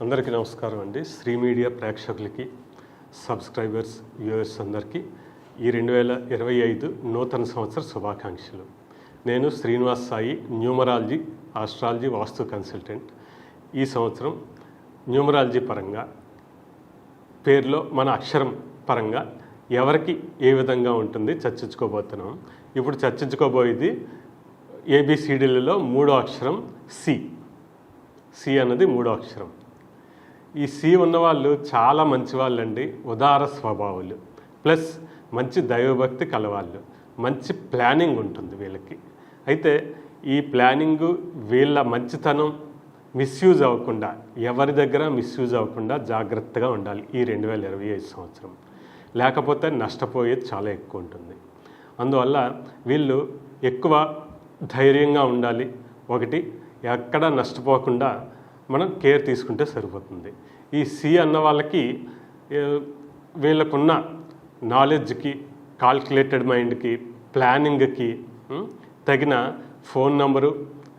అందరికీ నమస్కారం అండి. శ్రీ మీడియా ప్రేక్షకులకి, సబ్స్క్రైబర్స్, వ్యూవర్స్ అందరికీ ఈ 2025 నూతన సంవత్సర శుభాకాంక్షలు. నేను శ్రీనివాస్ సాయి, న్యూమరాలజీ, ఆస్ట్రాలజీ, వాస్తు కన్సల్టెంట్. ఈ సంవత్సరం న్యూమరాలజీ పరంగా పేరులో మన అక్షరం పరంగా ఎవరికి ఏ విధంగా ఉంటుంది చర్చించుకోబోతున్నాం. ఇప్పుడు చర్చించుకోబోయేది ఏబిసిడీలలో మూడో అక్షరం సి అన్నది మూడో అక్షరం. ఈ సి ఉన్నవాళ్ళు చాలా మంచి వాళ్ళండి, ఉదార స్వభావాలు, ప్లస్ మంచి దైవభక్తి కలవాళ్ళు, మంచి ప్లానింగ్ ఉంటుంది వీళ్ళకి. అయితే ఈ ప్లానింగు వీళ్ళ మంచితనం మిస్యూజ్ అవ్వకుండా, ఎవరి దగ్గర మిస్యూజ్ అవ్వకుండా జాగ్రత్తగా ఉండాలి ఈ 2025 సంవత్సరం. లేకపోతే నష్టపోయేది చాలా ఎక్కువ ఉంటుంది. అందువల్ల వీళ్ళు ఎక్కువ ధైర్యంగా ఉండాలి. ఒకటి, ఎక్కడ నష్టపోకుండా మనం కేర్ తీసుకుంటే సరిపోతుంది. ఈ సి అన్న వాళ్ళకి వీళ్ళకున్న నాలెడ్జ్కి, కాల్కులేటెడ్ మైండ్కి, ప్లానింగ్కి తగిన ఫోన్ నంబరు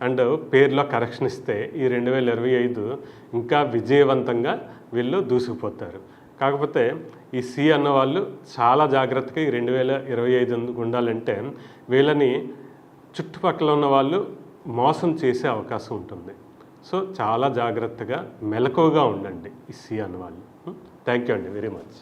అండ్ పేరులో కరెక్షన్ ఇస్తే ఈ 2025 ఇంకా విజయవంతంగా వీళ్ళు దూసుకుపోతారు. కాకపోతే ఈ సి అన్నవాళ్ళు చాలా జాగ్రత్తగా ఈ 2025 ఉండాలంటే వీళ్ళని చుట్టుపక్కల ఉన్న వాళ్ళు మోసం చేసే అవకాశం ఉంటుంది. సో చాలా జాగ్రత్తగా మెలకువగా ఉండండి ఈ సి అన్నవాళ్ళు. థ్యాంక్ యూ అండి, వెరీ మచ్.